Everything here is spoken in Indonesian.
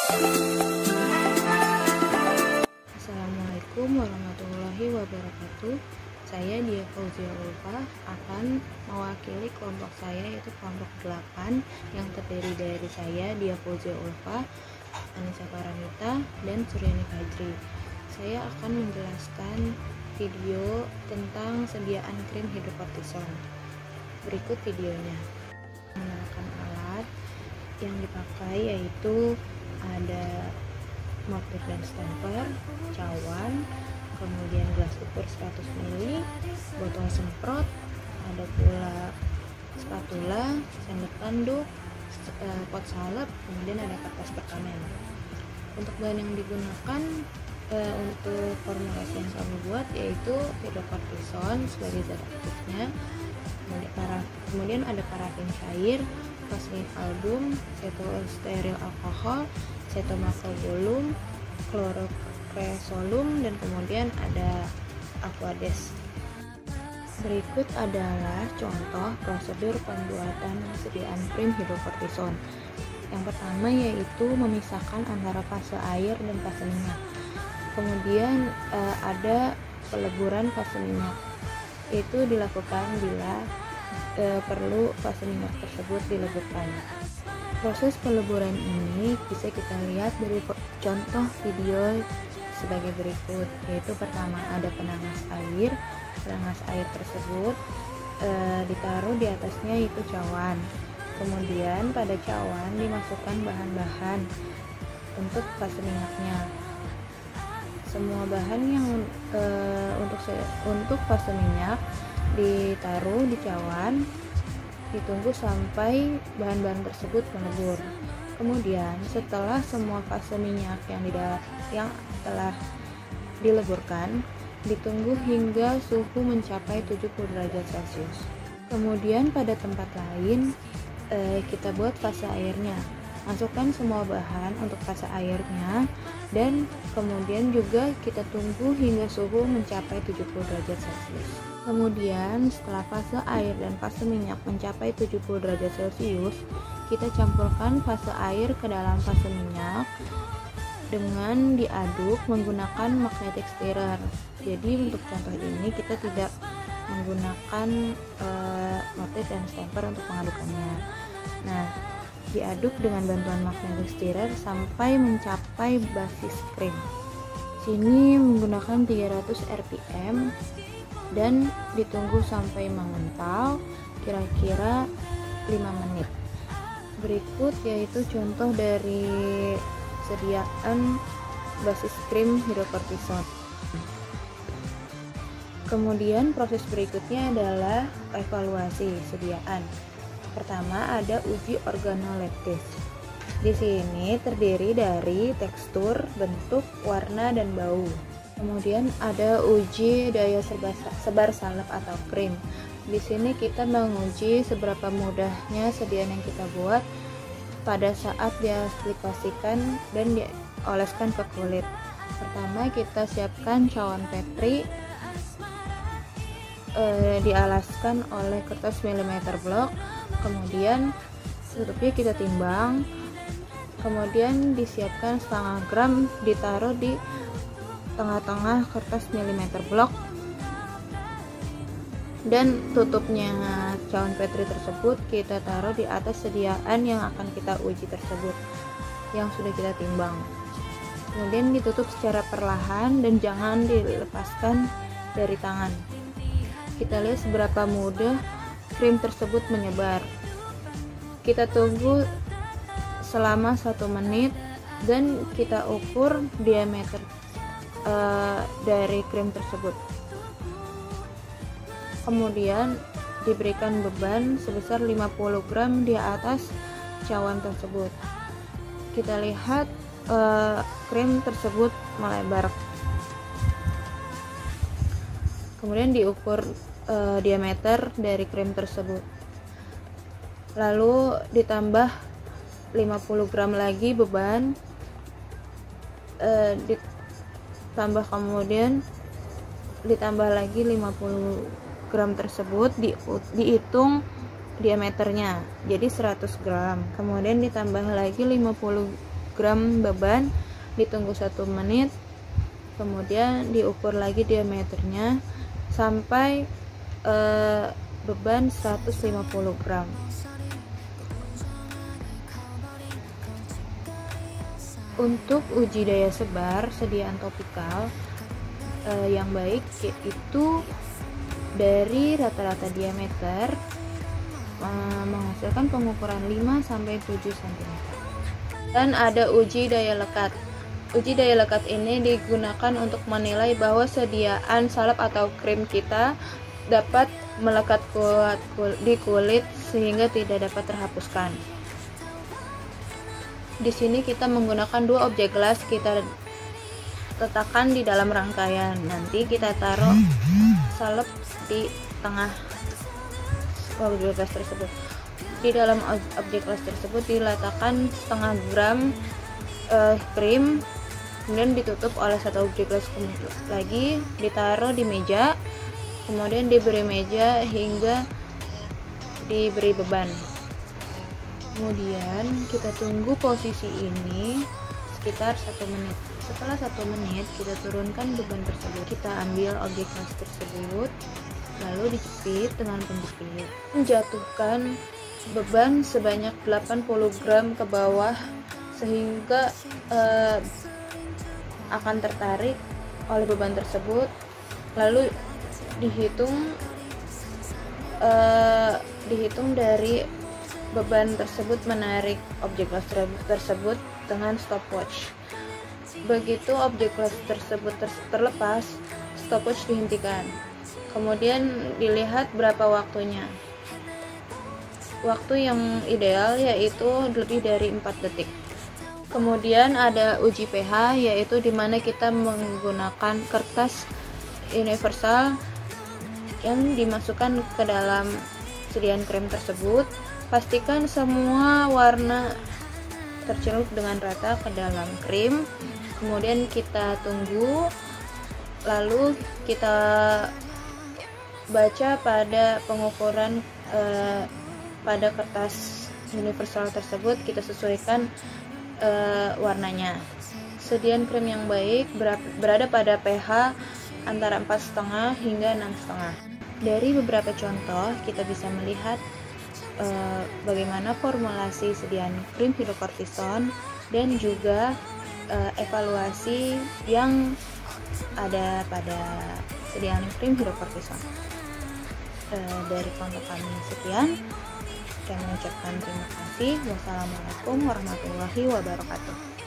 Assalamualaikum warahmatullahi wabarakatuh. Saya Dia Fauzia Ulfa akan mewakili kelompok saya, yaitu kelompok 8 yang terdiri dari saya, Dia Fauzia Ulfa, Anissa Paramita, dan Suryani Fajri. Saya akan menjelaskan video tentang sediaan krim hidrokortison. Berikut videonya. Menggunakan alat yang dipakai yaitu ada mortir dan stamper, cawan, kemudian gelas ukur 100 ml, botol semprot, ada pula spatula, sendok tanduk, pot salep, kemudian ada kertas perkamen. Untuk bahan yang digunakan untuk formulasi yang kami buat yaitu hidrokortison sebagai zat aktifnya, kemudian ada parafin cair, vaselin album, cetosteril alkohol, cetomacobolum, chlorocresolum, dan kemudian ada aquades. Berikut adalah contoh prosedur pembuatan sediaan krim hidrokortison. Yang pertama yaitu memisahkan antara fase air dan fase minyak. Kemudian ada peleburan fase minyak. Itu dilakukan bila perlu fase minyak tersebut dileburkan. Proses peleburan ini bisa kita lihat dari contoh video sebagai berikut, yaitu pertama ada penangas air. Penangas air tersebut ditaruh di atasnya yaitu cawan. Kemudian pada cawan dimasukkan bahan-bahan untuk fase minyaknya. Semua bahan yang untuk fase minyak ditaruh di cawan, ditunggu sampai bahan-bahan tersebut melebur. Kemudian setelah semua fase minyak yang telah dileburkan, ditunggu hingga suhu mencapai 70 derajat Celcius. Kemudian pada tempat lain kita buat fase airnya. Masukkan semua bahan untuk fase airnya, dan kemudian juga kita tunggu hingga suhu mencapai 70 derajat Celcius. Kemudian setelah fase air dan fase minyak mencapai 70 derajat Celcius, kita campurkan fase air ke dalam fase minyak dengan diaduk menggunakan magnetic stirrer. Jadi untuk contoh ini kita tidak menggunakan mortir dan stamper untuk mengadukannya. Nah, diaduk dengan bantuan magnetic stirrer sampai mencapai basis krim. Sini menggunakan 300 rpm dan ditunggu sampai mengental kira-kira 5 menit. Berikut yaitu contoh dari sediaan basis krim hidrokortison. Kemudian proses berikutnya adalah evaluasi sediaan. Pertama ada uji organoleptis. Di sini terdiri dari tekstur, bentuk, warna, dan bau. Kemudian ada uji daya sebar salep atau krim. Di sini kita menguji seberapa mudahnya sediaan yang kita buat pada saat diaplikasikan dan dioleskan ke kulit. Pertama kita siapkan cawan petri, dialaskan oleh kertas milimeter blok, kemudian tutupnya kita timbang, kemudian disiapkan setengah gram ditaruh di tengah-tengah kertas milimeter blok, dan tutupnya cawan petri tersebut kita taruh di atas sediaan yang akan kita uji tersebut yang sudah kita timbang. Kemudian ditutup secara perlahan dan jangan dilepaskan dari tangan. Kita lihat seberapa mudah krim tersebut menyebar. Kita tunggu selama 1 menit dan kita ukur diameter dari krim tersebut. Kemudian diberikan beban sebesar 50 gram di atas cawan tersebut. Kita lihat krim tersebut melebar. Kemudian diukur diameter dari krim tersebut. Lalu ditambah 50 gram lagi beban, kemudian ditambah lagi 50 gram tersebut, dihitung diameternya jadi 100 gram, kemudian ditambah lagi 50 gram beban, ditunggu 1 menit, kemudian diukur lagi diameternya sampai beban 150 gram. Untuk uji daya sebar sediaan topikal yang baik itu dari rata-rata diameter menghasilkan pengukuran 5-7 cm. Dan ada uji daya lekat. Uji daya lekat ini digunakan untuk menilai bahwa sediaan salep atau krim kita dapat melekat kuat di kulit sehingga tidak dapat terhapuskan. Di sini kita menggunakan 2 objek gelas, kita letakkan di dalam rangkaian. Nanti kita taruh salep di tengah objek gelas tersebut. Di dalam objek gelas tersebut diletakkan setengah gram krim, kemudian ditutup oleh 1 objek gelas lagi, ditaruh di meja, kemudian diberi meja hingga diberi beban. Kemudian kita tunggu posisi ini sekitar 1 menit. Setelah 1 menit kita turunkan beban tersebut. Kita ambil objek gelas tersebut, lalu dijepit dengan penjepit. Menjatuhkan beban sebanyak 80 gram ke bawah sehingga akan tertarik oleh beban tersebut. Lalu dihitung dari beban tersebut menarik objek gelas tersebut dengan stopwatch. Begitu objek gelas tersebut terlepas, stopwatch dihentikan. Kemudian dilihat berapa waktunya. Waktu yang ideal yaitu lebih dari 4 detik. Kemudian ada uji pH, yaitu dimana kita menggunakan kertas universal yang dimasukkan ke dalam sediaan krim tersebut. Pastikan semua warna tercelup dengan rata ke dalam krim. Kemudian kita tunggu, lalu kita baca pada pengukuran pada kertas universal tersebut, kita sesuaikan warnanya. Sediaan krim yang baik berada pada pH antara 4,5 hingga 6,5. Dari beberapa contoh kita bisa melihat bagaimana formulasi sediaan krim hidrokortison dan juga evaluasi yang ada pada sediaan krim hidrokortison. Dari contoh kami sekian, saya mengucapkan terima kasih. Wassalamualaikum warahmatullahi wabarakatuh.